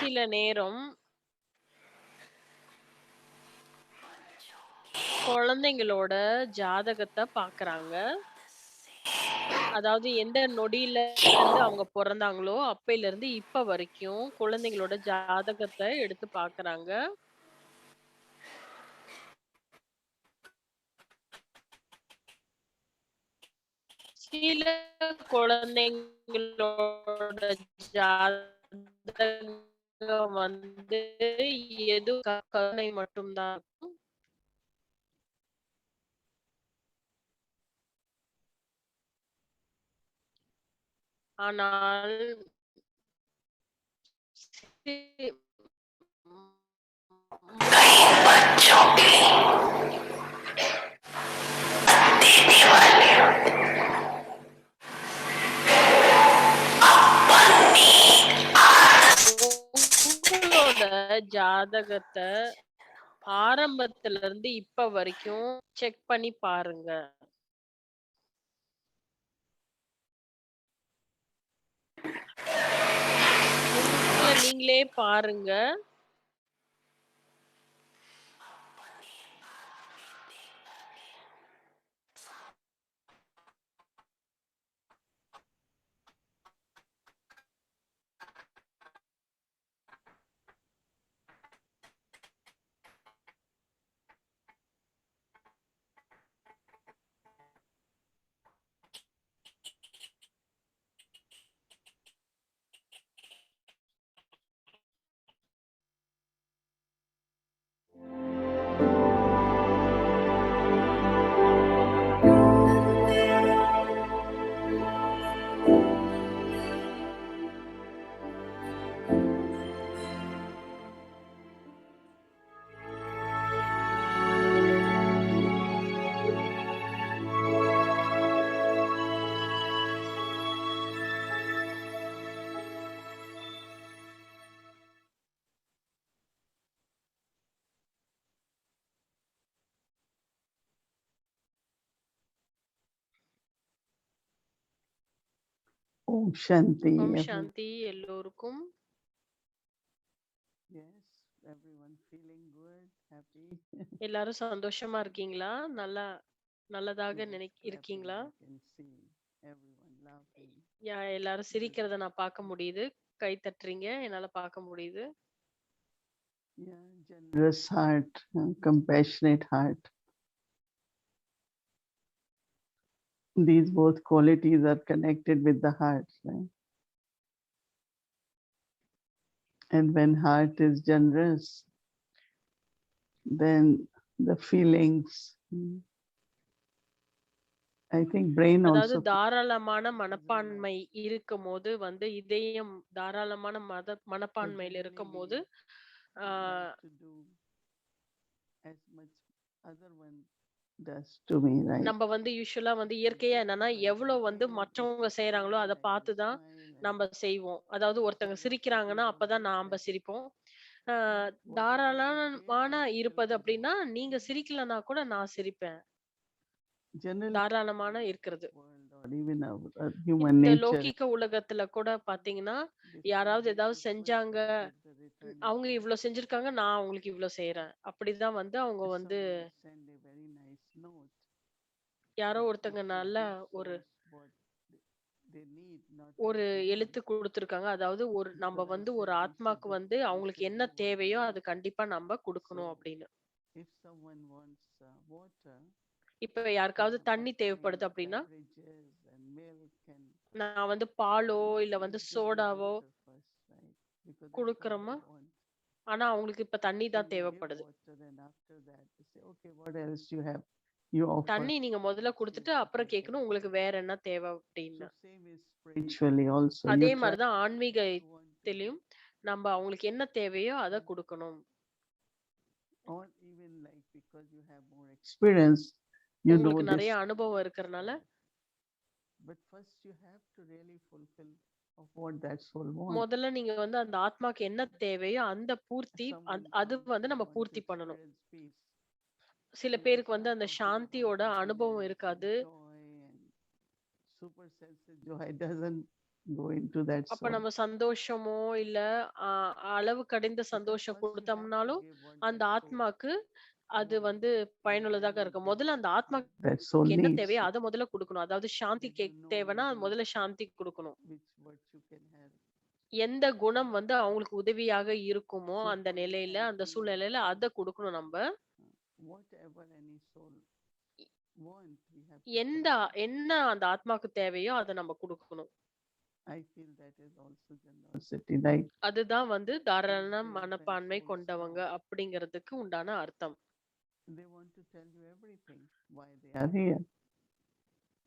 சில நேரம் குழந்தைங்களோட ஜாதகத்த பார்க்குறாங்க. அதாவது எந்த நொடியில இருந்து அவங்க பொறந்தாங்களோ, அப்பைலருந்து இப்ப வரைக்கும் குழந்தைங்களோட ஜாதகத்த எடுத்து பார்க்குறாங்க. சில குழந்தைங்களோட ஜாதகம் வந்து எதுவும் கருணை மட்டும் தான் இருக்கும். ஆனால் சி உங்களோட ஜாதகத்த ஆரம்பத்துல இருந்து இப்ப வரைக்கும் செக் பண்ணி பாருங்க. உங்கள நீங்களே பாருங்க. Om Shanti. ஓம் சாந்தி எல்லோருக்கும். Yes, everyone feeling good, happy. எல்லாரும் சந்தோஷமா இருக்கீங்களா? நல்லதாக Yes, இருக்கீங்களா? I can see everyone laughing. எல்லாரும் சிரிக்கிறத நான் பார்க்க முடியுது. கை தட்டுறீங்க. என்னால பார்க்க முடியுது. Yeah, generous heart, compassionate heart. These both qualities are connected with the heart, right? And when heart is generous, then the feelings, I think brain அதாவது also. தாராளமான மனப்பான்மை இருக்கும்போது இதயம் தாராளமான மனப்பான்மையில இருக்கும்போது To do as much other one does to me, right? நம்ம யூசுவலா இயற்கையா என்னன்னா எவ்வளவு மற்றவங்க செய்யறாங்களோ அதை பார்த்துதான் நம்ம செய்வோம். அதாவது ஒருத்தவங்க சிரிக்கிறாங்கன்னா அப்பதான் நாம சிரிப்போம். தாராளமான இருப்பது அப்படின்னா நீங்க சிரிக்கலன்னா கூட நான் சிரிப்பேன். தாராளமான இருக்கிறது. Even our human இந்த nature. லௌகிக உலகத்துல கூட பாத்தீங்கன்னா யாராவது ஏதாவது செஞ்சாங்க, அவங்க இவ்வளவு செஞ்சிருக்காங்க, நான் அவங்களுக்கு இவ்வளவு செய்யறேன், அப்படிதான் அவங்க Send a very nice note. யாரோ ஒருத்தங்க நல்ல ஒரு What they need, not ஒரு what they எழுத்து want. கொடுத்திருக்காங்க. அதாவது நம்ம ஒரு ஆத்மாக்கு அவங்களுக்கு என்ன தேவையோ அது கண்டிப்பா நம்ம கொடுக்கணும் அப்படின்னு. If someone wants water, இப்ப யாருக்காவது தண்ணி தேவைப்படுது அப்படின்னா beverages and milk and நான் பாலோ இல்ல சோடாவோ first, right? Because that's what கொடுக்கறோமா, they want. ஆனா அவங்களுக்கு இப்ப தண்ணி தான் Then they give தேவைப்படுது. water, and after that they say, okay, what else you have? You offer. தண்ணி நீங்க முதல்ல கொடுத்துட்டு அப்புறம் கேட்கணும் உங்களுக்கு வேற என்ன தேவை அப்படின்னு. So same is spiritually also. அதே You try மாதிரிதான் to ஆன்மீகத்திலும் நம்ம அவங்களுக்கு என்ன தேவையோ அதை கொடுக்கணும். or even like because you have more experience, you know உங்களுக்கு this. நிறைய அனுபவம் இருக்கறனால But first you have to really fulfill of what that soul wants. முதல்ல நீங்க அந்த ஆத்மாக்கு என்ன தேவையோ அந்த பூர்த்தி அது நம்ம பூர்த்தி பண்ணணும். Peace. சில பேருக்கு அந்த சாந்தியோட அனுபவம் இருக்காது. Joy and super sense of joy doesn't go into that அப்ப soul. நம்ம சந்தோஷமோ இல்ல அ அளவு கடந்த Because சந்தோஷம் first you have to கொடுத்தோம்னாலும் give what அந்த that soul ஆத்மாக்கு அது wants, வந்து and then பயனுள்ளதாக you இருக்கும். give முதல்ல அந்த what ஆத்மாக்கு that soul என்ன needs. தேவையோ அத முதல்ல குடுக்கணும். அதாவது சாந்தி When you know தேவைன்னா அது maybe முதல்ல சாந்தி குடுக்கணும். which virtue can help. எந்த குணம் வந்து அவங்களுக்கு உதவியாக இருக்குமோ So அந்த for நிலையில, அந்த example, சூழ்நிலையில அத குடுக்கணும் நம்ப. whatever any soul want, we have to எந்த fulfill. என்ன அந்த ஆத்மாக்கு தேவையோ அத நம்ம குடுக்கணும். I feel that is also generosity, right? அதுதான் வந்து தாராள These days when மனப்பான்மை souls கொண்டவங்க come, அப்படிங்கிறதுக்கு உண்டான அர்த்தம். they want to tell you everything, why they are here,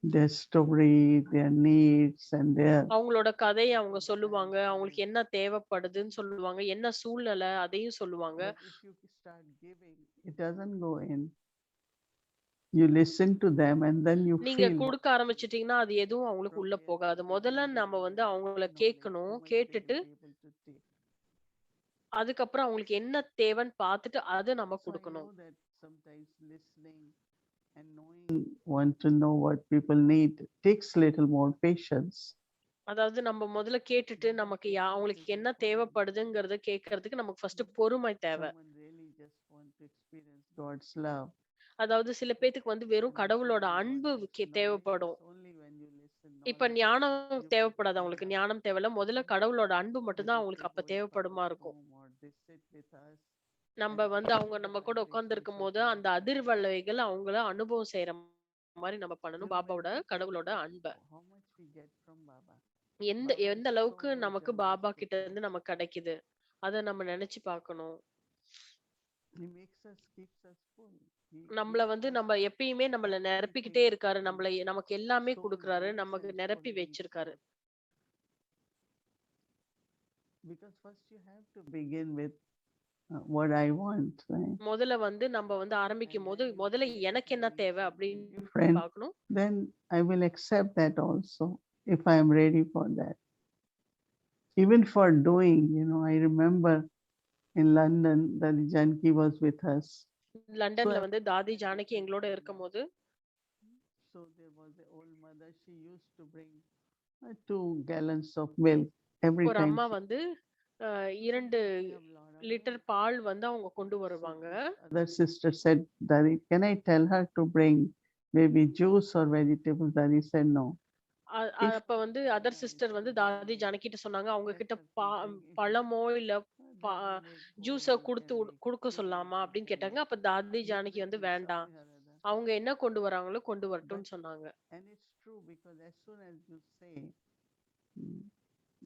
their story, their needs, and their அவங்களோட கதைய அவங்க சொல்லுவாங்க. அவங்களுக்கு என்ன தேவைப்படுதுன்னு சொல்லுவாங்க. என்ன சூழ்நிலை அதையும் சொல்லுவாங்க. but if you start giving, it doesn't go in. You listen to them and then you நீங்க feel குடுக்க ஆரம்பிச்சுட்டீங்கன்னா, அது எதுவும் அவங்களுக்கு from உள்ள where போகாது. they முதல்ல will நம்ம gain வந்து that அவங்கள knowledge, கேட்கணும். how much they கேட்டுட்டு, will be able to take. அதுக்கப்புறம் அவங்களுக்கு என்ன தேவைன்னு பார்த்துட்டு அத நம்ம So I குடுக்கணும். know that sometimes listening and knowing, want to know what people need takes little more patience. அதாவது நம்ம முதல்ல கேட்டுட்டு நமக்கு அவங்களுக்கு என்ன தேவைப்படுதுங்கிறத கேட்கறதுக்கு நமக்கு ஃபர்ஸ்ட் பொறுமை தேவை. Someone really just want to experience God's love. அதாவது சில பேத்துக்கு வந்து வெறும் And if you கடவுளோட really want அன்பு this knowledge, தேவைப்படும். it's only when you listen இப்ப knowledge, ஞானம் you get தேவைப்படாது real அவங்களுக்கு. love. ஞானம் தேவையில்ல. முதல்ல கடவுளோட அன்பு மட்டும் தான் Maybe அவங்களுக்கு they அப்ப go into தேவைப்படுமா our இருக்கும். home or they sit with us நம்ம and வந்து they அவங்க feel நம்ம the கூட vibrations உட்கார்ந்திருக்கும் of போது அந்த love. அதிர்வலைகள் அவங்கள அனுபவம் செய்யற மாரி நம்ம பண்ணணும். When பாபாவோட we think கடவுளோட of அன்ப. how much we get from Baba, எந்த Baba எந்த is அளவுக்கு so நமக்கு generous பாபா with கிட்ட us. இருந்து நமக்கு கிடைக்குது. அத நம்ம நினைச்சு பார்க்கணும். He makes us, keeps us full. He நம்மள gives வந்து us நம்ம எப்பயுமே நம்மள நிரப்பிக்கிட்டே everything இருக்காரு. in நமக்கு எல்லாமே so குடுக்குறாரு. rich நமக்கு and so நிரப்பி rich. வச்சிருக்காரு. Because first you have to begin with what I want, right? முதல்ல வந்து நம்ம வந்து And ஆரம்பிக்கும்போது then when முதல்ல you feel எனக்கு that I என்ன need தேவை something அப்படின்னு different, பார்க்கணும். then I will accept that also if I am ready for that. Even for doing, I remember in London that Janki was with us. லண்டன்ல So வந்து தாதி at Janaki different எங்களோட times, இருக்கும்போது so there was an old mother, she used to bring 2 gallons of milk every ஒரு time அம்மா she. வந்து So 2 sometimes we have lot of litre milk. பால் வந்து அவங்க கொண்டு So வருவாங்க. this other sister said, Daddy, can I tell her to bring maybe juice or vegetables? Daddy said no. If அப்ப வந்து other nice sister வந்து and தாதி really ஜானகிட்ட சொன்னாங்க, அவங்க let கிட்ட her to bring, if பழமோ இல்ல பா then you make ஜூஸ bowl, you can make குடுக்க tea, சொல்லாமா you அப்படின்னு can கேட்டாங்க. make அப்ப தாதி ஜானகி வந்து everything, வேண்டாம். something or other. அவங்க என்ன கொண்டு வராங்களோ கொண்டு But வரட்டும்னு சொன்னாங்க. and it's true because as soon as you say, mm,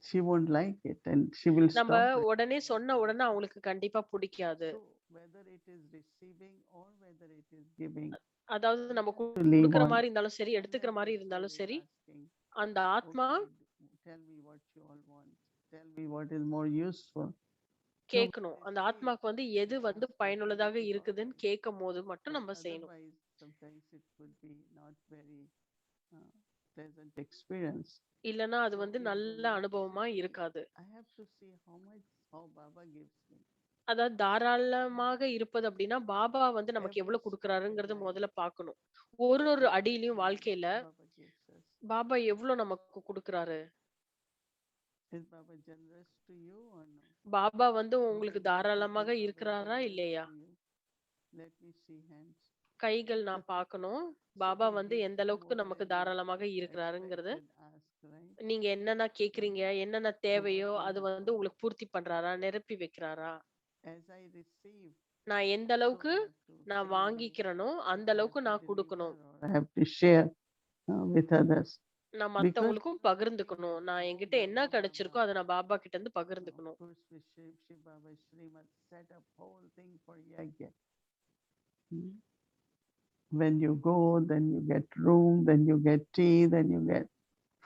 she won't like it and she will நம்ம stop. உடனே சொன்ன உடனே அவங்களுக்கு கண்டிப்பா பிடிக்காது. So whether it is receiving or whether it is giving, அதாவது we நம்ம have to leave குடுக்குற on. மாரி இருந்தாலும் சரி, எடுத்துக்கிற Sometimes மாரி the soul இருந்தாலும் is சரி, asking, அந்த ஆத்மா okay, tell me what you all want. Tell me what is more useful. So when கேட்கணும். they அந்த say it, ஆத்மாக்கு வந்து எது it's வந்து just பயனுள்ளதாக opening to இருக்குதுன்னு Baba. கேட்கும்போது மட்டும் But நம்ம செய்யணும். otherwise, sometimes it could be not very uh, pleasant experience. இல்லன்னா அது So வந்து in நல்ல generosity, அனுபவமா இருக்காது. I have to see how Baba gives me. அதாவது தாராளமாக இருப்பது அப்படின்னா, பாபா வந்து நமக்கு Every எவ்வளவு step in குடுக்குறாருங்கிறத life, முதல்ல பார்க்கணும். ஒரு how much அடியிலயும் வாழ்க்கையில Baba gives us. பாபா எவ்வளவு நமக்கு குடுக்குறாரு. Is Baba generous to you or no? Baba வந்து How உங்களுக்கு many people தாராளமாக think Baba is இருக்கிறாரா generous இல்லையா? to you? Let me see hands. கைகள் நான் பார்க்கணும். So பாபா we வந்து give எந்த to அளவுக்கு more நமக்கு than we தாராளமாக expect இருக்கிறாருங்கிறத, and ask, right? நீங்க என்னென்ன கேட்கிறீங்க, என்னென்ன So what தேவையோ we அது have வந்து to, உங்களுக்கு பூர்த்தி பண்றாரா, நிரப்பி வைக்கிறாரா? as I receive, நான் எந்த so அளவுக்கு I have to நான் same way, வாங்கிக்கிறனோ, அந்த I have அளவுக்கு to நான் deliver குடுக்கணும். or I have to share with others. நான் Because மத்தவங்களுக்கும் when we பகிர்ந்துக்கணும். have நான் known என்கிட்ட that என்ன how கிடைச்சிருக்கோ Baba, அத நான் பாபா கிட்ட இருந்து of பகிர்ந்துக்கணும். course, we Shiv Baba Srimad set up whole thing for Yajna. Hmm. When you go, then you get room, then you get tea, then you get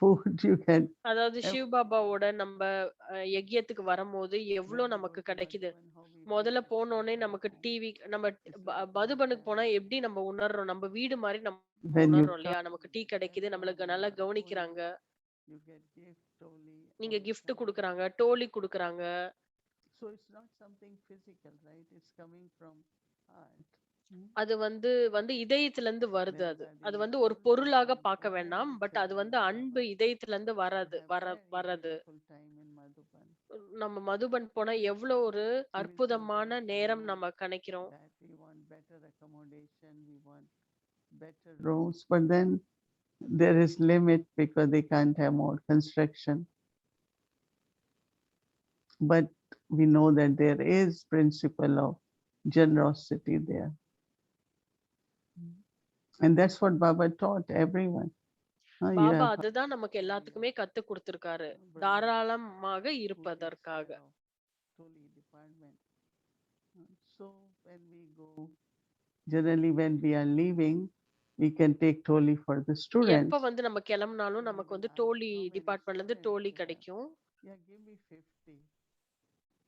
food, you get அதாவது சிவ் everything. பாபாவோட நம்ம யஜ்யத்துக்கு வரும்போது எவ்ளோ When we go நமக்கு to கிடைக்குது. Madhuban, how we feel முதல்ல just போனோனே like our நமக்கு home. டிவி நம்ம It's like our மதுபனுக்கு போனா family. எப்படி நம்ம உணர்றோம், நம்ம வீடு மாதிரி நம்ம When you உணர்றோம் come, இல்லையா? நமக்கு டீ you get கிடைக்குது, நம்மளுக்கு welcome, நல்லா you are கவனிக்கிறாங்க, full, you get gift, totally, நீங்க all gift kind. குடுக்குறாங்க, டோலி குடுக்குறாங்க. So it's not something physical, right? It's coming from heart. Hmm? அது வந்து வந்து இதயத்துல இருந்து வருது அது. Whenever அது we வந்து ஒரு go there, பொருளாக we பார்க்க go வேண்டாம். with பட் அது வந்து Chaitanya அன்பு Baba இதயத்துல இருந்து to have very வர்றது. beautiful time in Madhuban. நம்ம மதுபன் போனா எவ்ளோ ஒரு She will say அற்புதமான that, நேரம் நம்ம கணிக்கிறோம். that we want better accommodation, we want better rooms, but then there is limit because they can't have more construction. But we know that there is principle of generosity there. And that's what Baba taught everyone. You Baba have அதுதான் நமக்கு எல்லாத்துக்குமே கத்து குடுத்திருக்காரு. brother தாராளமாக who takes இருப்பதற்காக. care of Toli department. So when we go, generally when we are leaving, we can take Toli for the students. எப்ப வந்து நம்ம கிளம்பினாலும் So we நமக்கு will வந்து ask டோலி how many டிபார்ட்மெண்ட்ல இருந்து students டோலி you have. கிடைக்கும். Yeah, give me 50.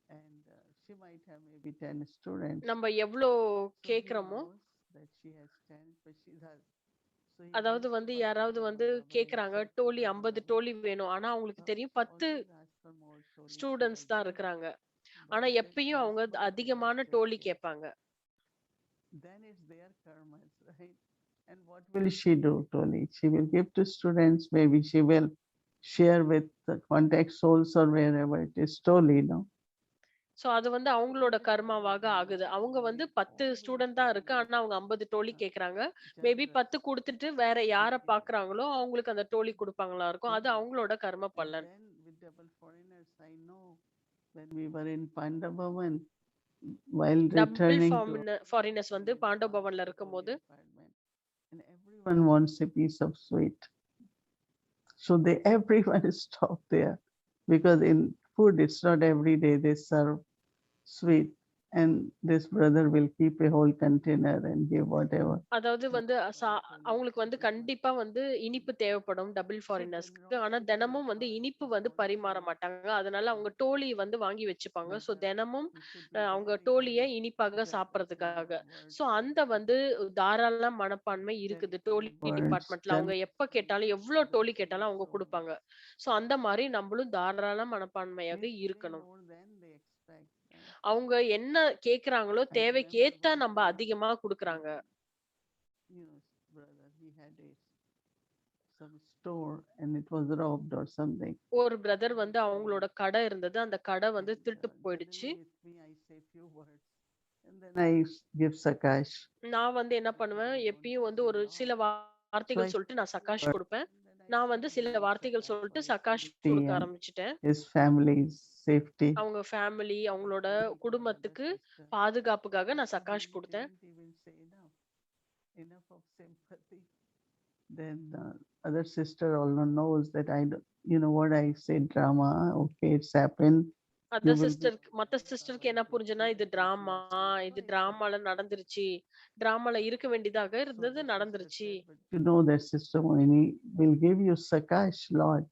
And she might have maybe 10 students. நம்ம எவ்ளோ So he கேக்குறோமோ, knows that she has 10, but she does. So he அதாவது goes to வந்து Baba, யாராவது Baba, வந்து Baba, you கேக்குறாங்க said to Dolly them, 50 Dolly வேணும். ஆனா அவங்களுக்கு தெரியும் 10 always ask for more Toli. She students will தான் give. இருக்கிறாங்க. ஆனா Baba said, எப்பயும் ask அவங்க for it, அதிகமான just டோலி get. கேட்பாங்க. Then it's their karmas, right? And what will she do, Toli? She will give to students, maybe she will share with the contact souls or wherever it is, Toli, no? So அது வந்து அவங்களோட கர்மாவாக ஆகுது. அவங்க வந்து 10 student தான் இருக்கு. ஆனா அவங்க 50 டோலி கேக்குறாங்க. மேபி 10 குடுத்துட்டு வேற யார பாக்குறாங்களோ அவங்களுக்கு அந்த டோலி குடுப்பாங்களா இருக்கும். அது அவங்களோட கர்ம And பலன். then with double foreigners, I know when we were in Pandavavan, while double returning to foreigners வந்து பாண்டவ பவன்ல இருக்கும்போது department, and everyone wants a piece of sweet. So they everyone stopped there because in food it's not every day they serve sweet, and this brother will keep a whole container and give whatever. அதாவது வந்து அவங்களுக்கு வந்து கண்டிப்பா வந்து இனிப்பு தேவைப்படும் double ஃபாரினர்ஸ்க்கு. ஆனா தினமும் வந்து இனிப்பு வந்து பரிமாற மாட்டாங்க. அதனால அவங்க டோலி வந்து வாங்கி வச்சுப்பாங்க. சோ தினமும் அவங்க டோலிய இனிப்பாக சாப்பிடுறதுக்காக. சோ அந்த வந்து தாராள மனப்பான்மை இருக்குது டோலி Words, டிபார்ட்மெண்ட்ல. அவங்க எப்ப கேட்டாலும் எவ்வளவு டோலி கேட்டாலும் அவங்க குடுப்பாங்க. சோ அந்த மாரி நம்மளும் தாராள மனப்பான்மையாக இருக்கணும். more than they expect. அவங்க என்ன கேக்குறாங்களோ I தேவைக்கு remember ஏத்தா one நம்ம day, அதிகமா குடுக்குறாங்க. brother, he had some store and it was robbed or something. ஒரு பிரதர் வந்து அவங்களோட கடை இருந்தது. அந்த கடை வந்து And திருட்டு போயிடுச்சு. generally with me, I say few words and then I give Sakash. நான் வந்து என்ன பண்ணுவேன், எப்பயும் வந்து ஒரு சில So I வார்த்தைகள் say சொல்லிட்டு நான் few சகாஷ் words குடுப்பேன். and then I நான் வந்து start சில giving வார்த்தைகள் Sakash சொல்லிட்டு for his சகாஷ் safety குடுக்க and ஆரம்பிச்சுட்டேன். his family's safety. அவங்க ஃபேமிலி, அவங்களோட Then he told other குடும்பத்துக்கு sister. பாதுகாப்புக்காக நான் So he சகாஷ் குடுத்தேன். didn't even say enough of sympathy. Then other sister also knows that I don't, you know what I say, drama, okay, it's happened. You will be மத்த சிஸ்டருக்கு என்ன புரிஞ்சுதுன்னா, இது drama, இது டிராமால நடந்துருச்சு. டிராமால இருக்க வேண்டியதாக so இருந்தது, the sister நடந்துருச்சு. said, but you know that Sister Moini will give you Sakash lot.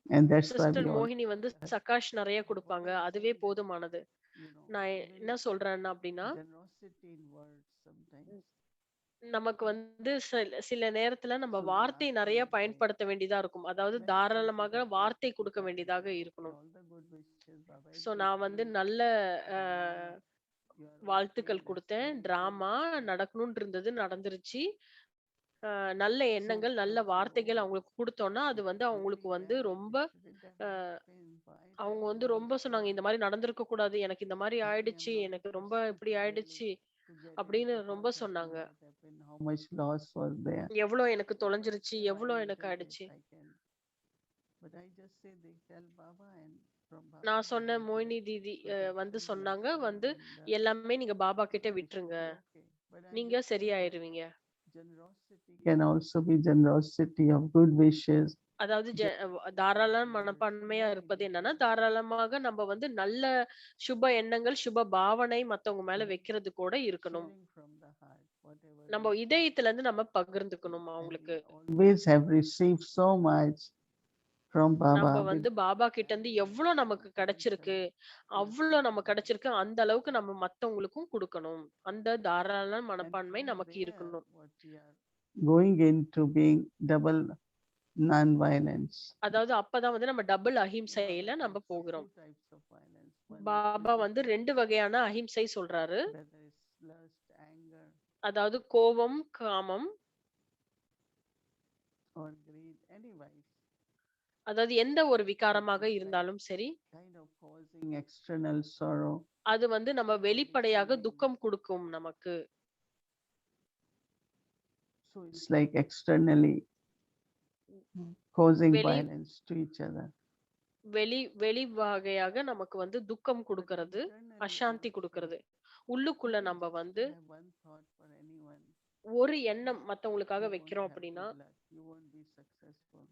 And that's why we sister all, மோகினி வந்து சகாஷ் நெறைய குடுப்பாங்க. அதுவே போதுமானது. you know, நான் even என்ன சொல்றேன்னா அப்படின்னா, generosity in words sometimes. நமக்கு வந்து சில நேரத்துல நம்ம So we வார்த்தை ask நெறைய him, பயன்படுத்த வேண்டியதா இருக்கும். அதாவது many things தாராளமாக about வார்த்தை Baba, குடுக்க வேண்டியதாக இருக்கணும். all the good wishes Baba is so நான் with வந்து you. நல்ல அ Drama, you are okay, வாழ்த்துக்கள் that's குடுத்தேன். very good. டிராமா நடக்கணும்னு இருந்தது, நடந்துருச்சு. நல்ல So எண்ணங்கள், நல்ல வார்த்தைகள் அவங்களுக்கு குடுத்தோம்னா, அது வந்து அவங்களுக்கு really வந்து well, and ரொம்ப yesterday them a explain why அவங்க that வந்து ரொம்ப was சொன்னாங்க, so. இந்த மாரி நடந்திருக்க கூடாது. எனக்கு இந்த மாரி I ஆயிடுச்சு. am not எனக்கு the ரொம்ப person இப்படி really ஆயிடுச்சு to get அப்படின்னு into ரொம்ப what சொன்னாங்க. happened, how much loss was there. எவ்ளோ எனக்கு தொலைஞ்சிருச்சு, Still, எவ்ளோ I எனக்கு little bit ஆயிடுச்சு. I can, but I just say they tell Baba, and from Baba நான் they சொன்னேன், will மோகினி get தீதி வந்து protection, சொன்னாங்க, blessing, வந்து and எல்லாமே நீங்க பாபா கிட்ட we should விட்டுருங்க. be okay. But I நீங்க just say that சரியாயிருவீங்க. generosity can also be generosity of good wishes. அதாவது தாராள மனப்பான்மையா இருப்பது என்னன்னா, தாராளமாக நம்ம வந்து நல்ல சுப எண்ணங்கள், சுப பாவனை மத்தவங்க மேல வைக்கிறது கூட இருக்கணும். Sharing from the heart, whatever நம்ம we இதயத்துல இருந்து நம்ம பகிர்ந்துக்கணும் and we அவங்களுக்கு. always have received so much from Baba. நம்ம வந்து பாபா கிட்ட இருந்து எவ்ளோ நமக்கு கிடைச்சிருக்கு, அவ்ளோ நம்ம கிடைச்சிருக்கு. அந்த அளவுக்கு நம்ம மத்தவங்களுக்கும் குடுக்கணும். அந்த தாராள மனப்பான்மை நமக்கு இருக்கணும். What we are going into being double non-violence. அதாவது அப்பதான் வந்து நம்ம டபுள் அஹிம்சையில நம்ம போகிறோம். Two types of violence. One is Baba வந்து physical, 2 வகையான அஹிம்சை சொல்றாரு. whether it's lust, அதாவது கோபம், காமம், or greed, any vice, அதாவது எந்த ஒரு which விகாரமாக is like இருந்தாலும் சரி, kind of causing external sorrow. அது வந்து நம்ம Body வெளிப்படையாக feeling. துக்கம் கொடுக்கும் நமக்கு. So it's like externally causing வெளி violence to each other. வெளி வெளி வகையாக நமக்கு வந்து துக்கம் But கொடுக்கறது, internally அசாந்தி also, கொடுக்கறது. if உள்ளுக்குள்ள you நம்ம just வந்து have one thought for anyone, ஒரு எண்ணம் you மத்தவங்களுக்காக won't வைக்கிறோம் have அப்படின்னா, good luck. You won't be successful.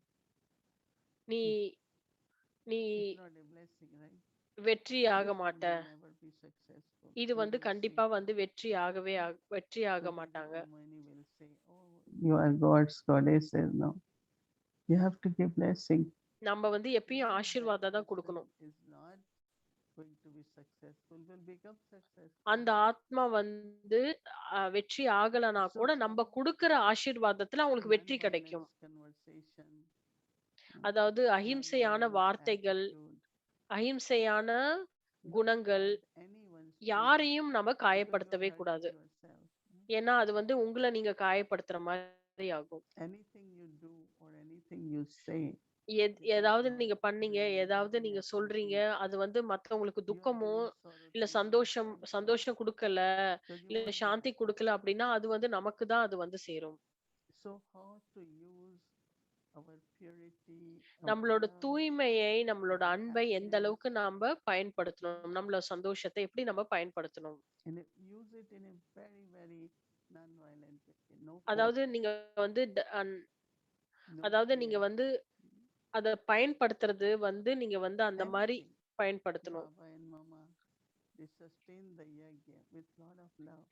நீ நீ It's not a blessing, right? வெற்றி You ஆக மாட்ட. will never be successful. இது You வந்து will see. கண்டிப்பா வந்து வெற்றி ஆக Because மாட்டாங்க. many will say, "Oh, you are God's goddesses." No, you have to give blessing. நம்ம வந்து எப்பயும் Even that ஆசீர்வாதம் தான் person கொடுக்கணும். is not going to be successful, will become successful. அந்த ஆத்மா வந்து வெற்றி ஆகலனா So கூட நம்ம for கொடுக்கிற ஆசீர்வாதத்துல அவங்களுக்கு வெற்றி கிடைக்கும். non-violence conversation, அதாவது அஹிம்சையான non-violence வார்த்தைகள், attitude, அஹிம்சையான not குணங்கள், hurt anyone's feelings யாரையும் நம்ம because you are காயப்படுத்தவே hurting கூடாது. yourself. ஏன்னா அது வந்து உங்களை நீங்க காயப்படுத்துற மாதிரி ஆகும். Anything you do or anything you say, it is ஏதாவது not நீங்க பண்ணீங்க, bringing ஏதாவது நீங்க happiness to சொல்றீங்க, people. அது வந்து மத்தவங்களுக்கு You are துக்கமோ, giving sorrow இல்ல to சந்தோஷம் yourself. சந்தோஷம் குடுக்கல, So you இல்ல won't be சாந்தி குடுக்கல successful. அப்படின்னா, அது வந்து நமக்கு தான் அது வந்து சேரும். So how to use our purity, our நம்மளோட love, தூய்மையை, நம்மளோட our அன்பை எந்த happiness, அளவுக்கு நாம பயன்படுத்தணும், நம்மளோட சந்தோஷத்தை எப்படி நம்ம பயன்படுத்தணும். and use it in a very, very non-violent way. No அதாவது force, நீங்க வந்து no அதாவது நீங்க fear, வந்து அத பயன்படுத்துறது வந்து நீங்க வந்து அந்த மாரி anything. பயன்படுத்தணும். Baba and Mama, they sustain the yajna with lot of love.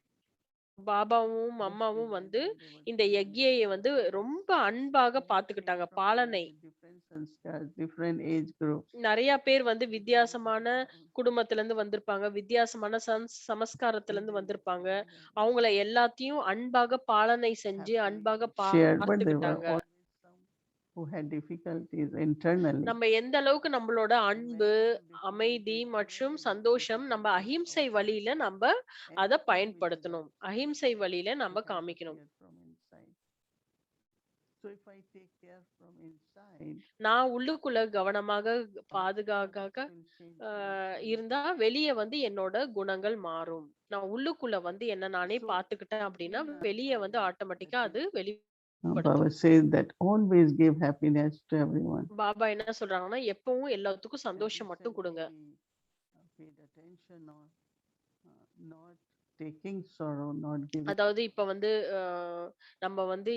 பாபாவும் Just அம்மாவும் வந்து imagine they were இந்த doing யக்ஞையை this வந்து service. ரொம்ப அன்பாக They came பாத்துக்கிட்டாங்க. from Palanai. very different sanskars, different age groups. நெறைய பேர் வந்து They came வித்தியாசமான from குடும்பத்துல இருந்து வந்திருப்பாங்க. வித்தியாசமான சமஸ்காரத்துல and இருந்து they வந்திருப்பாங்க. listened and அவங்கள எல்லாத்தையும் அன்பாக பாலனை செஞ்சு, happily அன்பாக shared, but there were பார்த்துக்கிட்டாங்க. always some who had difficulties internally. நம்ம எந்த அளவுக்கு நம்மளோட And அன்பு, whenever அமைதி difficulties, மற்றும் whenever சந்தோஷம் நம்ம difficulties அஹிம்சை also, வழியில நம்ம அத anything which is பயன்படுத்தணும். outside, அஹிம்சை வழியில it நம்ம has காமிக்கணும். appeared from inside. So if I take care from inside, நான் உள்ளுக்குள்ள கவனமாக outside பாதுகாக்க habits will change naturally. இருந்தா வெளிய வந்து என்னோட குணங்கள் மாறும். நான் உள்ளுக்குள்ள வந்து என்ன நானே So பார்த்துக்கிட்டேன் to be அப்படின்னா, வெளிய வந்து non-violent, ஆட்டோமேட்டிக்கா that அது is, வெளிப்படுத்தும். Baba says that always give happiness to everyone. Baba என்ன சொல்றாங்கன்னா, எப்பவும் எல்லாத்துக்கும் And சந்தோஷம் மட்டும் கொடுங்க. recently we paid attention on not taking sorrow, not giving. அதாவது இப்ப வந்து நம்ம வந்து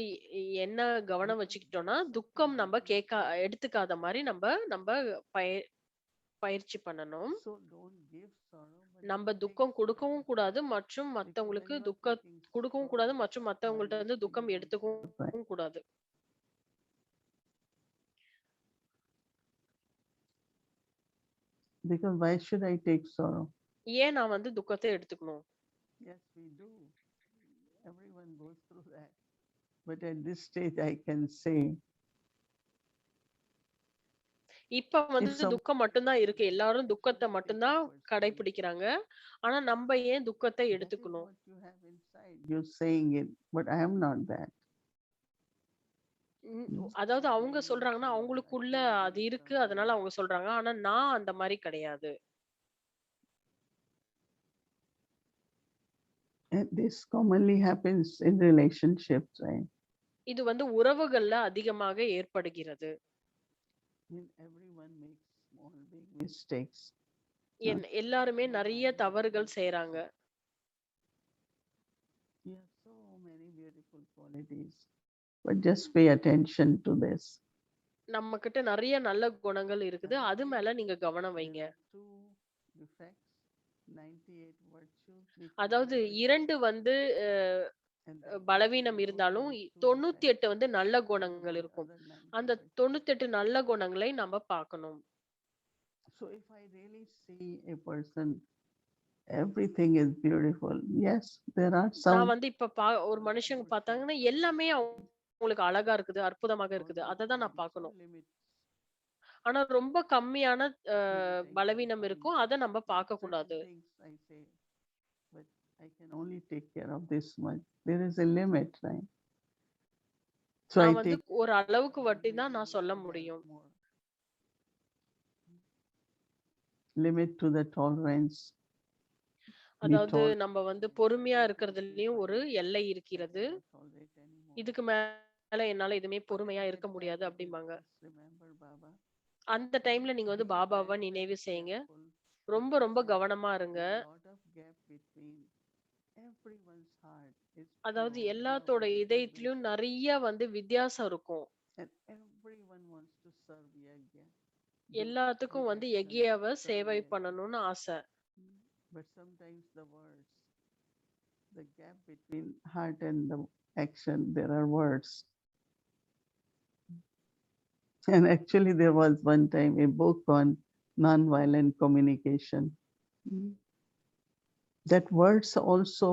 என்ன கவனம் Because வச்சுக்கிட்டோம்னா, that's துக்கம் something நம்ம different. எடுத்துக்காத மாரி நம்ம நம்ம பயிற்சி பண்ணணும். So don't give sorrow, but நம்ம don't take துக்கம் sorrow. கொடுக்கவும் கூடாது மற்றும் Because when மத்தவங்களுக்கு you are துக்க taking கொடுக்கவும் sorrow, கூடாது மற்றும் while மத்தவங்கள்ட்ட இருந்து wishing துக்கம் yourself back. எடுத்துக்கவும் கூடாது. Because why should I take sorrow? ஏன் நான் வந்து துக்கத்தை எடுத்துக்கணும்? Yes, we do. Everyone goes through that. But at this stage, I can say, இப்ப if வந்து some துக்கம் மட்டும்தான் இருக்கு. எல்லாரும் துக்கத்தை மட்டும்தான் கடைபிடிக்கிறாங்க. ஆனா நம்ம ஏன் துக்கத்தை that is எடுத்துக்கணும்? what you have inside, you're saying it, but I am not that. அதாவது அவங்க சொல்றாங்கன்னா, அவங்களுக்குள்ள அது இருக்கு. அதனால அவங்க சொல்றாங்க. ஆனா நான் அந்த மாரி கிடையாது. And this commonly happens in relationships, right? இது வந்து உறவுகள்ல அதிகமாக ஏற்படுகிறது. When everyone makes small, big mistakes. எல்லாருமே நிறைய தவறுகள் செய்றாங்க. You have so many beautiful qualities, but just pay attention to this. நம்ம கிட்ட நிறைய நல்ல குணங்கள் இருக்குது. அது மேல நீங்க கவனம் வைங்க. Two defects, 98 virtues. அதாவது 2 வந்து பலவீனம் இருந்தாலும் 98 வந்து நல்ல குணங்கள் இருக்கும். அந்த 98 நல்ல குணங்களை நம்ம பார்க்கணும். So if I really see a person, everything is beautiful. Yes, there are some. நான் வந்து இப்ப ஒரு மனுஷங்க பார்த்தாங்கன்னா எல்லாமே அவங்களுக்கு அழகா இருக்குது, அற்புதமாக இருக்குது. அத தான் நான் பார்க்கணும். ஆனா ரொம்ப கம்மியான பலவீனம் இருக்கும். அத நம்ம பார்க்க கூடாது. I can only take care of this much. There is a limit, right? So I நான் வந்து take ஒரு அளவுக்கு one வட்டி தான் degree நான் சொல்ல to get முடியும். more. Limit to the tolerance. Be அதாவது tolerant. நம்ம வந்து பொறுமையா இருக்கிறதுலயும் ஒரு எல்லை I இருக்கிறது. cannot tolerate anymore. இதுக்கு மேல என்னால எதுவுமே பொறுமையா At இருக்க that முடியாது time, அப்படிம்பாங்க. just remember Baba. அந்த டைம்ல நீங்க வந்து Be பாபாவ very, நினைவு very செய்யுங்க. careful ரொம்ப ரொம்ப because கவனமா இருங்க. there's a lot of gap between everyone's heart is அதாவது pure, எல்லாத்தோட loving, இதயத்திலயும் service, நிறைய வந்து வித்தியாசம் இருக்கும். and everyone wants to serve Yajna. Do எல்லாத்துக்கும் good வந்து action, எகியாவ serve சேவை Yajna. பண்ணணும்னு ஆசை. But sometimes the words, the gap between heart and the action, there are words. And actually, there was one time a book on nonviolent communication. That words also,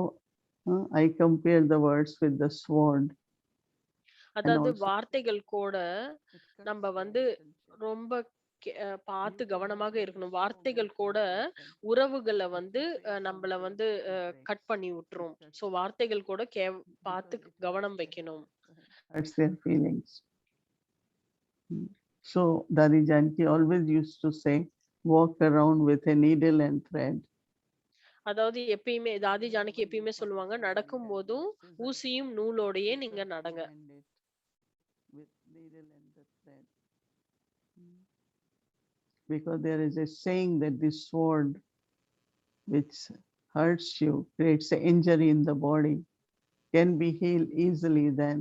I compare the words with the sword. And அதாவது also, வார்த்தைகள் கூட it cuts நம்ம the வந்து relationship. ரொம்ப பார்த்து You can கவனமாக have இருக்கணும். so வார்த்தைகள் good கூட conversation. உறவுகளை If வந்து you say நம்மள something, வந்து it breaks. கட் பண்ணி It விட்டுரும். cuts ஸோ வார்த்தைகள் கூட பார்த்து because it கவனம் hurts their வைக்கணும். heart, hurts their feelings. So Dadi Janki always used to say, walk around with a needle and thread. அதாவது எப்பயுமே தாதி ஜானகி எப்பயுமே சொல்லுவாங்க, நடக்கும் போதும் ஊசியும் நூலோடையே நீங்க நடங்க. With needle and the thread. Because there is a saying that this sword which hurts you, creates an injury in the body, can be healed easily then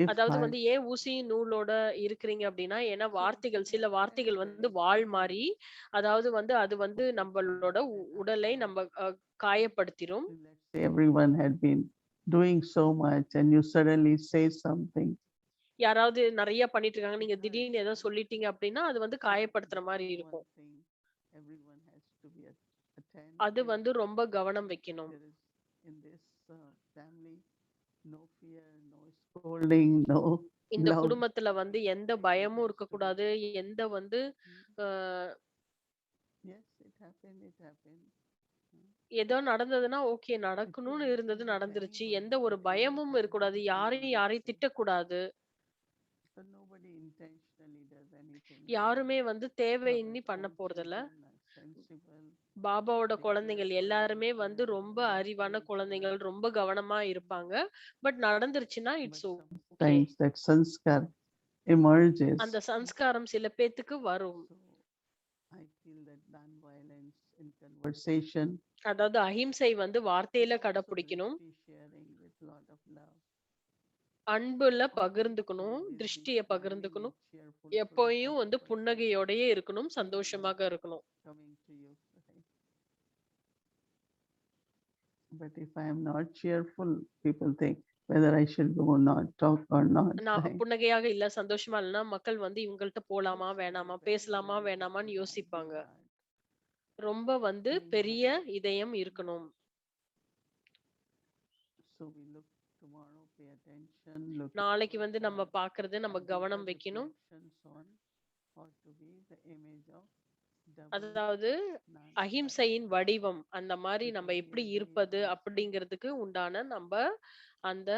if அதாவது heart. வந்து ஏன் ஊசியும் நூலோட இருக்கிறீங்க அப்படின்னா, ஏன்னா வார்த்தைகள் சில வார்த்தைகள் வந்து வாள் மாறி, அதாவது வந்து அது வந்து நம்மளோட உடலை நம்ம காயப்படுத்திரும். Let's say everyone had been doing so much and you suddenly say something. யாராவது நிறைய பண்ணிட்டு இருக்காங்க, நீங்க திடீர்னு ஏதோ சொல்லிட்டீங்க அப்படின்னா அது வந்து காயப்படுத்துற மாதிரி இருக்கும். Everyone has to be அது attentive. வந்து ரொம்ப கவனம் வைக்கணும். There is in this family no fear, no scolding, no இந்த loud. குடும்பத்துல வந்து எந்த பயமும் இருக்கக்கூடாது, எந்த வந்து Yes, it happened. ஏதோ நடந்ததுன்னா ஓகே, நடக்கணும்னு இருந்தது நடந்துருச்சு. எந்த ஒரு பயமும் இருக்கக்கூடாது. யாரையும் திட்டக்கூடாது. So nobody intentionally does anything. யாருமே வந்து தேவையின்றி பண்ண போறதில்ல. பாபாவோட குழந்தைகள் எல்லாருமே வந்து ரொம்ப அறிவான குழந்தைகள், ரொம்ப கவனமா இருப்பாங்க. பட் நடந்துருச்சுன்னா it's okay. That sanskar emerges. அந்த சம்ஸ்காரம் சில பேத்துக்கு வரும். I feel that non-violence in conversation. அதாவது அஹிம்சை வந்து வார்த்தையில கடைபிடிக்கணும். அன்புல பகிர்ந்துக்கணும், திருஷ்டிய பகிர்ந்துக்கணும். எப்பயும் வந்து புன்னகையோடயே இருக்கணும், சந்தோஷமாக இருக்கணும். But if I am not cheerful, people think whether I should go or not, talk or not. நான் புன்னகையாக இல்ல, சந்தோஷமா இல்லைன்னா மக்கள் வந்து இவங்கள்ட்ட போலாமா வேணாமா, பேசலாமா வேணாமான்னு யோசிப்பாங்க. ரொம்ப வந்து பெரிய இதயம் இருக்கணும். நாளைக்கு வந்து நம்ம பாக்குறது நம்ம கவனம் வைக்கணும். அதாவது அஹிம்சையின் வடிவம் அந்த மாதிரி நம்ம எப்படி இருப்பது அப்படிங்கிறதுக்கு உண்டான நம்ம அந்த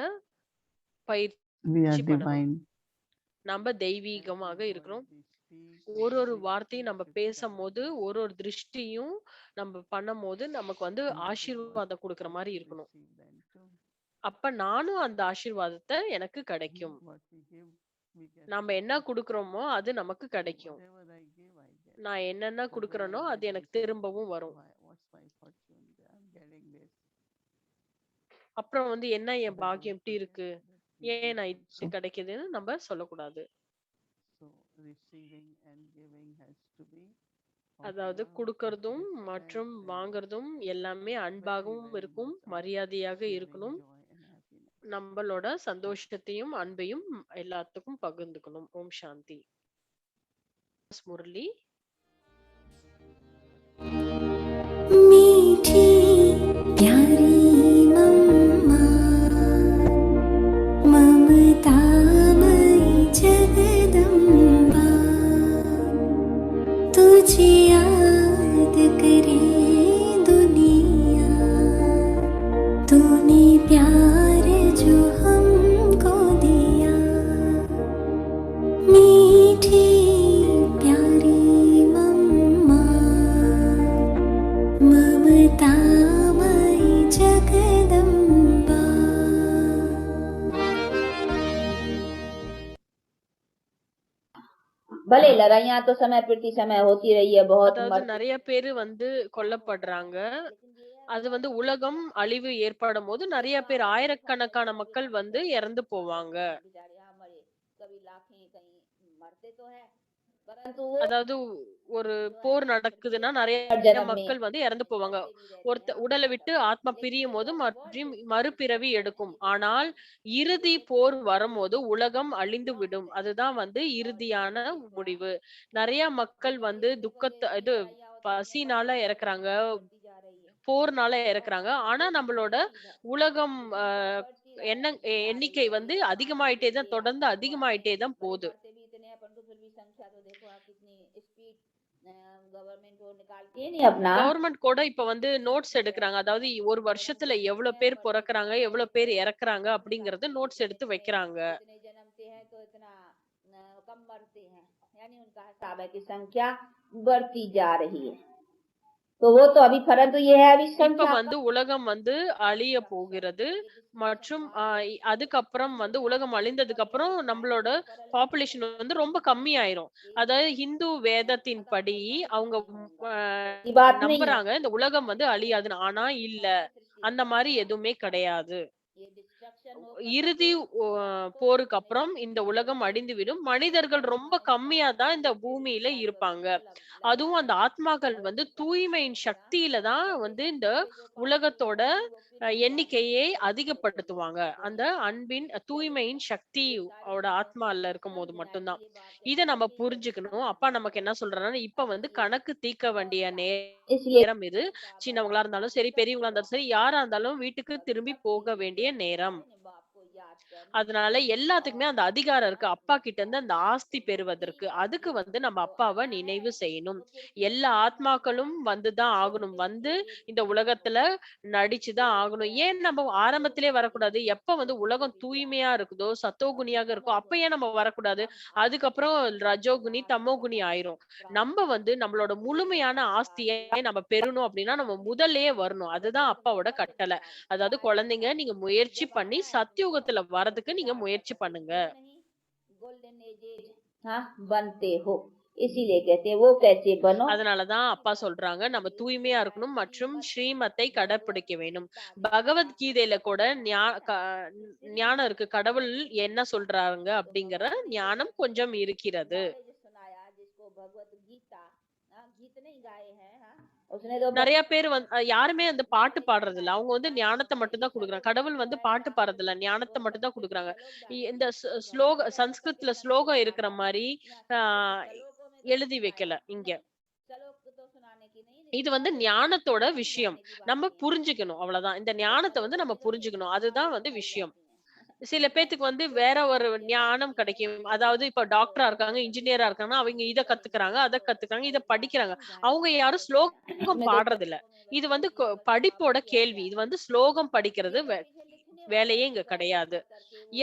பயிற்சி பண்ணணும். நம்ம தெய்வீகமாக இருக்கிறோம். ஒரு வார்த்தையும் நம்ம பேசும்போது ஒரு திருஷ்டியும் நம்ம பண்ணும் போது நமக்கு வந்து ஆசீர்வாதம் கொடுக்கிற மாதிரி இருக்கணும். அப்ப நானும் அந்த ஆசீர்வாதத்தை எனக்கு கிடைக்கும். நம்ம என்ன கொடுக்கிறோமோ அது நமக்கு கிடைக்கும். நான் என்னென்ன கொடுக்கறேனோ அது எனக்கு திரும்பவும் வரும். அப்புறம் வந்து என்ன என் பாக்கியம் எப்படி இருக்கு, ஏன் நான் இது கிடைக்குதுன்னு நம்ம சொல்லக்கூடாது. அதாவது கொடுக்கறதும் மற்றும் வாங்கறதும் எல்லாமே அன்பாகவும் இருக்கும், மரியாதையாக இருக்கணும். நம்மளோட சந்தோஷத்தையும் அன்பையும் எல்லாத்துக்கும் பகிர்ந்துக்கணும். ஓம் சாந்தி. முரளி. मीठी प्यारी मम्मा, ममतामयी जगदम्बा, तुझे याद करे दुनिया, ममतामयि जगदम्बा भले लड़ाइयाँ तो समय प्रति समय होती रही है, बहुत அதாவது मरते நிறைய பேரு வந்து கொல்லப்படுறாங்க. அது வந்து உலகம் அழிவு ஏற்படும் போது நிறைய பேர் ஆயிரக்கணக்கான மக்கள் வந்து இறந்து போவாங்க. बेचारे यहाँ मरे, कभी लाखें कहीं मरते तो है, परंतु वो அதாவது ஒரு போர் நடக்குதுன்னா நிறைய हर जन्म में மக்கள் வந்து இறந்து போவாங்க. मरते नहीं रहते हैं। உடலை விட்டு ஆத்மா பிரியும் போது மறுபிறவி எடுக்கும். ஆனால் இறுதி போர் வரும்போது உலகம் அழிந்து விடும். அதுதான் வந்து இறுதியான முடிவு. நிறைய மக்கள் வந்து இது பசினால இறக்குறாங்க, போர்னால இறக்குறாங்க. ஆனா நம்மளோட உலகம் எண்ணிக்கை வந்து அதிகமாயிட்டே தான், தொடர்ந்து அதிகமாயிட்டே தான் போகுது. मरते भी इतने हैं, परंतु फिर भी संख्या तो देखो आप कितनी स्पीड गवर्नमेंट वो निकालती है नहीं अपना। கவர்மெண்ட் கூட இப்ப வந்து நோட்ஸ் எடுக்குறாங்க. அதாவது ஒரு வருஷத்துல எவ்வளவு பேர் பிறக்குறாங்க, எவ்வளவு பேர் இறக்குறாங்க அப்படிங்கறது நோட்ஸ் எடுத்து வைக்கிறாங்க. इतने जन्मते हैं तो इतना कम मरते हैं, यानी उनका हिसाब है कि संख्या बढ़ती जा रही है। तो वो तो अभी फर्क तो ये है अभी இப்ப संख्या வந்து உலகம் வந்து அழிய போகிறது மற்றும் அதுக்கப்புறம் வந்து உலகம் அழிந்ததுக்கு அப்புறம் நம்மளோட பாப்புலேஷன் வந்து ரொம்ப கம்மி ஆயிரும். அதாவது ஹிந்து வேதத்தின் படி அவங்க की बात नहीं है। நம்புறாங்க இந்த உலகம் வந்து அழியாதுன்னு. ஆனா இல்ல, அந்த மாதிரி எதுவுமே கிடையாது. ये डिस्ट्रक्शन होगा இறுதி போருக்கு அப்புறம் இந்த உலகம் அழிந்துவிடும். மனிதர்கள் ரொம்ப கம்மியா தான் இந்த பூமியில இருப்பாங்க. அதுவும் அந்த ஆத்மாக்கள் வந்து தூய்மையின் சக்தியில தான் வந்து இந்த உலகத்தோட எண்ணிக்கையை அதிகப்படுத்துவாங்க. அந்த அன்பின் தூய்மையின் சக்தியோட ஆத்மால இருக்கும்போது மட்டும்தான். இத நம்ம புரிஞ்சுக்கணும். அப்பா நமக்கு என்ன சொல்றாருன்னா, இப்ப வந்து கணக்கு தீர்க்க வேண்டிய इसलिए நேரம் இது. சின்னவங்களா இருந்தாலும் சரி, பெரியவங்களா இருந்தாலும் சரி, யாரா இருந்தாலும் வீட்டுக்கு திரும்பி போக வேண்டிய நேரம். बाप को याद कर அதனால எல்லாத்துக்குமே அந்த அதிகாரம் இருக்கு. அப்பா கிட்ட இருந்து அந்த ஆஸ்தி பெறுவதற்கு. அதுக்கு வந்து நம்ம அப்பாவை நினைவு செய்யணும். எல்லா ஆத்மாக்களும் வந்துதான் ஆகணும். வந்து இந்த உலகத்துல நடிச்சுதான் ஆகணும். ஏன் நம்ம ஆரம்பத்திலே வரக்கூடாது? எப்ப வந்து உலகம் தூய்மையா இருக்குதோ, சத்தோகுணியாக இருக்கோ, அப்ப ஏன் நம்ம வரக்கூடாது? அதுக்கப்புறம் ரஜோகுணி, தமோகுணி ஆயிரும். நம்ம வந்து நம்மளோட முழுமையான ஆஸ்தியை நம்ம பெறணும் அப்படின்னா நம்ம முதல்லயே வரணும். அதுதான் அப்பாவோட கட்டளை. அதாவது குழந்தைங்க நீங்க முயற்சி பண்ணி சத்தியுகத்துல வரதுக்கு நீங்க முயற்சி பண்ணுங்க. गोल्डन एजेज हाँ बनते हो, इसीलिए कहते हैं वो कैसे बनो। அதனாலதான் அப்பா சொல்றாங்க நம்ம தூய்மையா இருக்கணும் மற்றும் ஸ்ரீமத்தை கடைப்பிடிக்க வேணும். பகவத்கீதையில கூட ஞானம் இருக்கு. கடவுள் என்ன சொல்றாங்க அப்படிங்கிற ஞானம் கொஞ்சம் இருக்கிறது. जो सुनाया जिसको भगवत गीता गीत नहीं गाए हैं हाँ उसने तो நிறைய பேர் வந்து யாருமே அந்த பாட்டு பாடுறது இல்ல. அவங்க வந்து ஞானத்தை மட்டும் தான் கொடுக்குறாங்க. கடவுள் வந்து பாட்டு பாடுறது இல்ல, ஞானத்தை மட்டும் தான் கொடுக்குறாங்க. இந்த சன்ஸ்கிருத்ல ஸ்லோகம் இருக்கிற மாதிரி எழுதி வைக்கல இங்க. श्लोक तो सुनाने की नहीं இது வந்து ஞானத்தோட விஷயம். நம்ம புரிஞ்சுக்கணும், அவ்வளவுதான். இந்த ஞானத்தை வந்து நம்ம புரிஞ்சுக்கணும், அதுதான் வந்து விஷயம். சில பேத்துக்கு வந்து வேற ஒரு ஞானம் கிடைக்கும். அதாவது இப்ப டாக்டரா இருக்காங்க, இன்ஜினியரா இருக்காங்கன்னா அவங்க இத கத்துக்கிறாங்க, அத கத்துக்கிறாங்க, இத படிக்கிறாங்க. அவங்க யாரும் ஸ்லோகம் பாடுறது இல்ல. இது வந்து படிப்போட கேள்வி. இது வந்து ஸ்லோகம் படிக்கிறது வேலையே இங்க கிடையாது.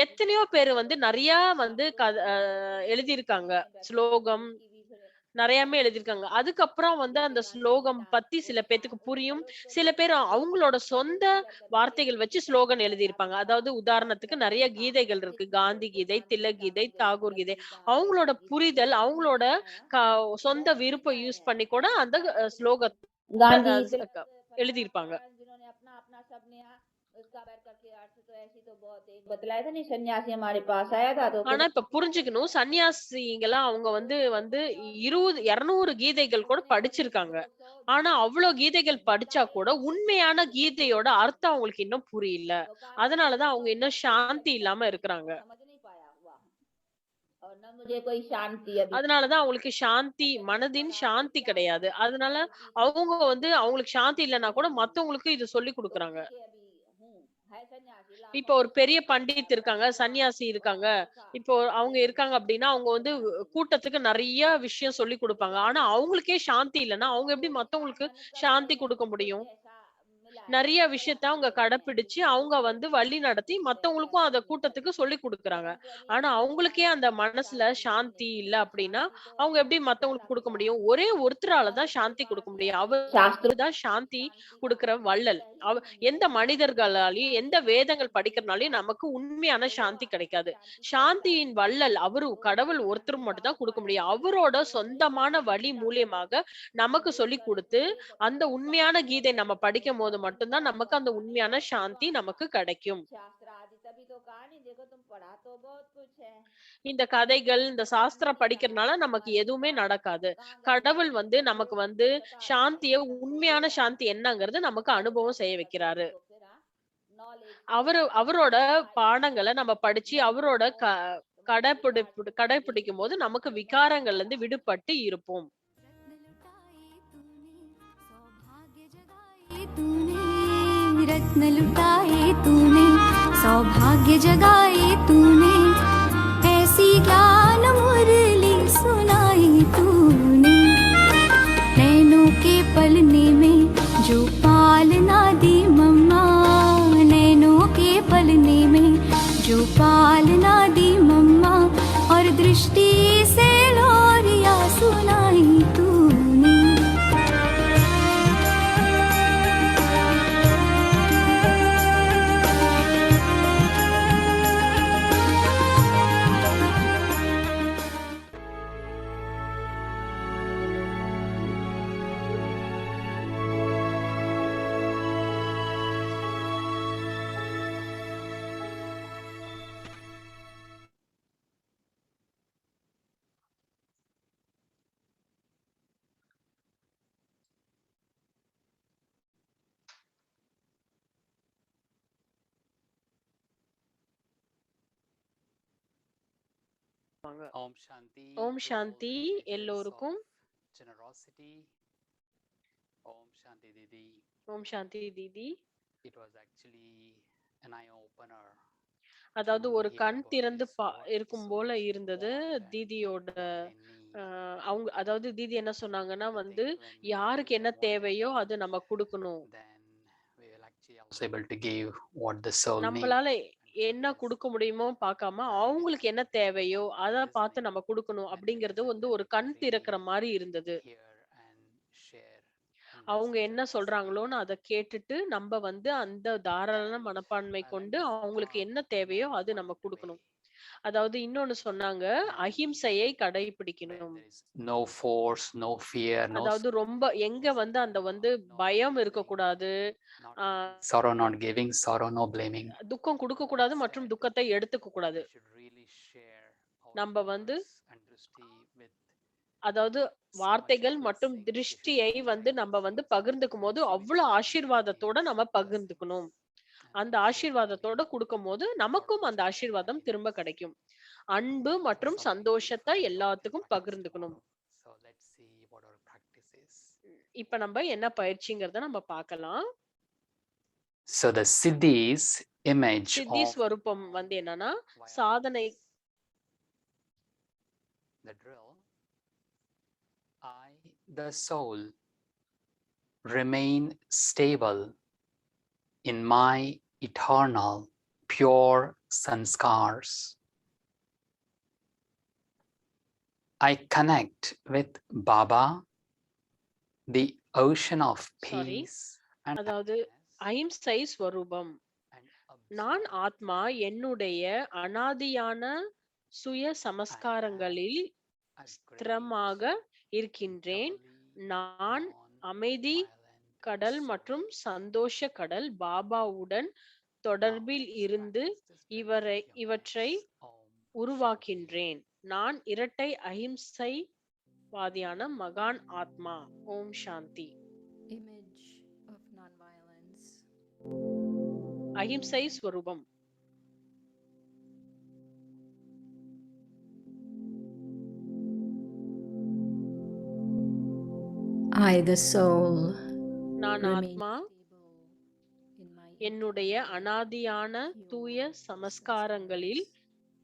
எத்தனையோ பேரு வந்து நிறைய வந்து எழுதியிருக்காங்க ஸ்லோகம், நிறையமே எழுதியிருக்காங்க. அதுக்கப்புறம் வந்து அந்த ஸ்லோகம் பத்தி சில பேத்துக்கு புரியும். சில பேர் அவங்களோட சொந்த வார்த்தைகள் வச்சு ஸ்லோகன் எழுதியிருப்பாங்க. அதாவது உதாரணத்துக்கு நிறைய கீதைகள் இருக்கு. காந்தி கீதை, திலக் கீதை, தாகூர் கீதை. அவங்களோட புரிதல், அவங்களோட சொந்த விருப்பம் யூஸ் பண்ணி கூட அந்த ஸ்லோகத்தை எழுதியிருப்பாங்க. जिन्होंने अपना अपना सब ने उसका बैठ करके अर्थ तो ऐसी तो बहुत एक बतलाया था नहीं, सन्यासी हमारे पास आया था तो ஆனா இப்ப புரிஞ்சுக்கணும், சன்னியாசிங்கெல்லாம் அவங்க வந்து 200 கீதைகள் கூட படிச்சிருக்காங்க. ஆனா அவ்வளவு கீதைகள் படிச்சா கூட உண்மையான கீதையோட அர்த்தம் அவங்களுக்கு இன்னும் புரியல. அதனாலதான் அவங்க இன்னும் சாந்தி இல்லாம இருக்கிறாங்க. समझ नहीं पाया हुआ और न मुझे कोई शांति अभी அதனாலதான் அவங்களுக்கு சாந்தி, மனதின் சாந்தி கிடையாது. அதனால அவங்க வந்து அவங்களுக்கு சாந்தி இல்லைன்னா கூட மத்தவங்களுக்கு இது சொல்லி கொடுக்குறாங்க. இப்போ ஒரு பெரிய பண்டித் இருக்காங்க, சன்னியாசி இருக்காங்க. இப்போ அவங்க இருக்காங்க அப்படின்னா அவங்க வந்து கூட்டத்துக்கு நிறைய விஷயம் சொல்லி கொடுப்பாங்க. ஆனா அவங்களுக்கே சாந்தி இல்லைன்னா அவங்க எப்படி மத்தவங்களுக்கு சாந்தி கொடுக்க முடியும்? நிறைய விஷயத்த அவங்க கடைப்பிடிச்சு அவங்க வந்து வழி நடத்தி மத்தவங்களுக்கும் அத கூட்டத்துக்கு சொல்லி கொடுக்குறாங்க. ஆனா அவங்களுக்கே அந்த மனசுல சாந்தி இல்ல அப்படின்னா அவங்க எப்படி மத்தவங்களுக்கு கொடுக்க முடியும்? ஒரே ஒருத்தரால தான் சாந்தி கொடுக்க முடியும். शास्त्रों அவர்தான் சாந்தி கொடுக்கிற வள்ளல். எந்த மனிதர்களாலையும் எந்த வேதங்கள் படிக்கிறனாலையும் நமக்கு உண்மையான சாந்தி கிடைக்காது. சாந்தியின் வள்ளல் அவரு கடவுள் ஒருத்தர் மட்டும் தான் கொடுக்க முடியும். அவரோட சொந்தமான வழி மூலியமாக நமக்கு சொல்லி கொடுத்து அந்த உண்மையான கீதை நம்ம படிக்கும் போது மட்டும்தான் நமக்கு அந்த உண்மையான சாந்தி நமக்கு கிடைக்கும். शास्त्र आदि तभी तो कहानी देखो तुम पढ़ा तो बहुत कुछ है இந்த கதைகள் இந்த சாஸ்திரம் படிக்கிறதுனால நமக்கு எதுவுமே நடக்காது. கடவுள் வந்து நமக்கு வந்து சாந்திய உண்மையான சாந்தி என்னங்கிறது நமக்கு அனுபவம் செய்ய வைக்கிறாரு. तो फिर नॉलेज அவரோட பாடங்களை நம்ம படிச்சு அவரோட கடைபிடிக்கும் போது நமக்கு விகாரங்கள்ல இருந்து விடுபட்டு இருப்போம். रत्न लुटाए तूने सौभाग्य जगाए तूने ऐसी ज्ञान मुरली सुनाई तूने नैनों के पलने में जो पालना दी मम्मा नैनों के पलने में जो पालना दी मम्मा और दृष्टि से लोरिया सुनाई तूने Om Shanti. Om to all Shanti educators எல்லோருக்கும். of generosity. Om Shanti Didi. Om Shanti Didi. It was actually an eye opener. அதாவது ஒரு hear கண் about திறந்து this, what இருக்கும் the போல soul இருந்தது want and தீதியோட what they need. அவங்க அதாவது தீதி என்ன சொன்னாங்கன்னா I வந்து think when we யாருக்கு give என்ன what they தேவையோ want, அது நம்ம கொடுக்கணும். then we will actually also able to give what the soul needs. நம்மளால And for என்ன this, கொடுக்க முடியுமோ பார்க்காம I அவங்களுக்கு என்ன தேவையோ அத listening பார்த்து நம்ம கொடுக்கணும் and அப்படிங்கறது listen வந்து and ஒரு கண் திறக்கிற really மாதிரி இருந்தது. hear and share in அவங்க this என்ன generosity. சொல்றாங்களோன்னு அதை கேட்டுட்டு நம்ம வந்து அந்த தாராள மனப்பான்மை I like கொண்டு this அவங்களுக்கு term, என்ன தேவையோ no அது one நம்ம கொடுக்கணும். way, அதாவது இன்னொன்னு சொன்னாங்க, and அஹிம்சையை where கடைபிடிக்கணும். there is no force, no fear, no அதாவது ரொம்ப எங்க வந்து அந்த வந்து பயம் இருக்கக்கூடாது, not ah, taking sorrow, not giving sorrow, no blaming. துக்கம் கொடுக்க கூடாது மற்றும் துக்கத்தை எடுத்துக்க கூடாது. We should really share our நம்ம வந்து words and drishti with அதாவது so much வார்த்தைகள் மற்றும் blessing. We should திருஷ்டியை share வந்து it நம்ம வந்து so பகிர்ந்துக்கும் போது we அவ்வளவு can ஆசீர்வாதத்தோட receive நம்ம blessings. பகிர்ந்துக்கணும். And அந்த so ஆசீர்வாதத்தோட we கொடுக்கும் போது நமக்கும் அந்த always ஆசீர்வாதம் provide திரும்ப கிடைக்கும். அன்பு for மற்றும் something சந்தோஷத்தை different of எல்லாத்துக்கும் practice பகிர்ந்துக்கணும். tomorrow. So let's see what our practice is. இப்ப நம்ம என்ன பயிற்சிங்கிறத நம்ம பார்க்கலாம். So the Siddhi's image சித்தி of ஸ்வரூபம் வந்து என்னன்னா via சாதனை. the drill, I, the soul, remain stable in my eternal, pure sanskars. I connect with Baba, the ocean of Sorry. peace and அதாவது happiness, அஹிம்சை ஸ்வரூபம். and நான் observe ஆத்மா என்னுடைய அனாதியான சுய சமஸ்காரங்களில் a great, ஸ்திரமாக இருக்கின்றேன். doubly நான் அமைதி non-violent கடல் soul. மற்றும் சந்தோஷ கடல் பாபாவுடன் Now தொடர்பில் let's இருந்து practice this for a few இவற்றை minutes. Om Shanti. உருவாக்கின்றேன். நான் இரட்டை அஹிம்சை வாதியான மகான் ஆத்மா. ஓம் சாந்தி. Image of non-violence. அஹிம்சை ஸ்வரூபம். I, the soul, நான் remain ஆத்மா stable in my என்னுடைய அனாதியான தூய சமஸ்காரங்களில்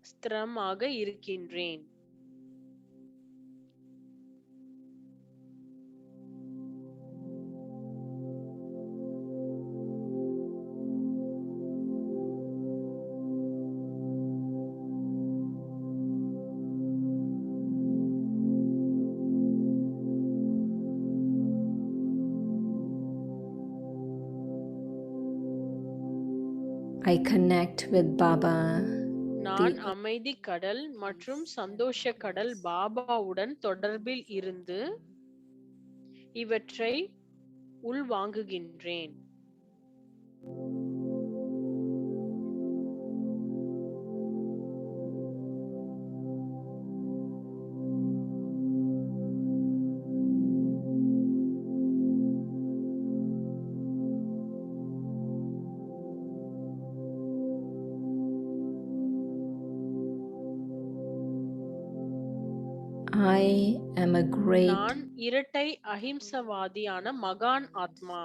ஸ்திரமாக இருக்கின்றேன். I connect with Baba, நான் அமைதி கடல் மற்றும் சந்தோஷ கடல் பாபாவுடன் தொடர்பில் இருந்து இவற்றை உள்வாங்குகின்றேன். I am a great நான் இரட்டை அஹிம்சவாதியான மகான் ஆத்மா.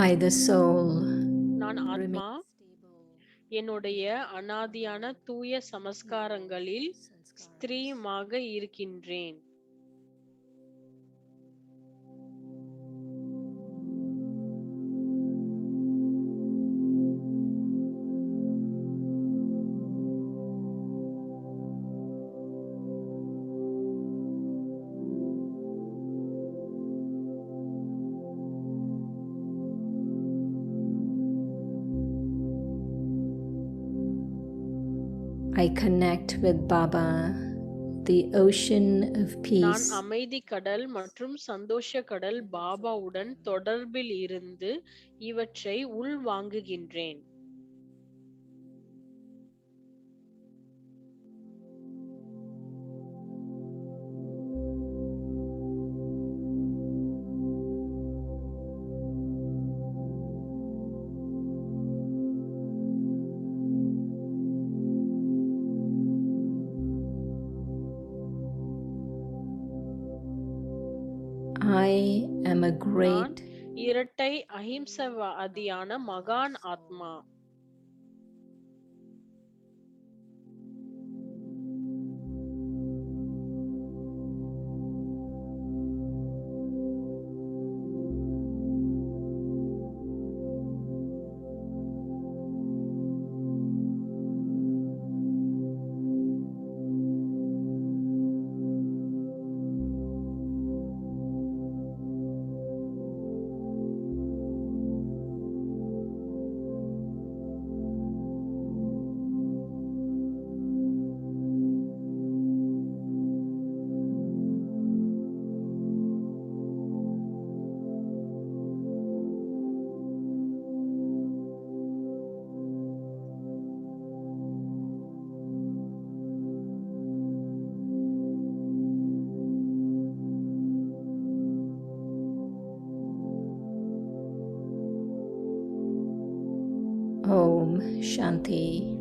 I, the soul, நான் ஆத்மா remain stable என்னுடைய அனாதியான தூய சமஸ்காரங்களில் ஸ்திரீமாக இருக்கின்றேன். I connect with Baba, the ocean of நான் peace. அமைதி கடல் மற்றும் சந்தோஷ கடல் பாபாவுடன் தொடர்பில் இருந்து இவற்றை உள்வாங்குகின்றேன். I am a நான் great இரட்டை அஹிம்சவாதியான மகான் ஆத்மா. Om Shanti.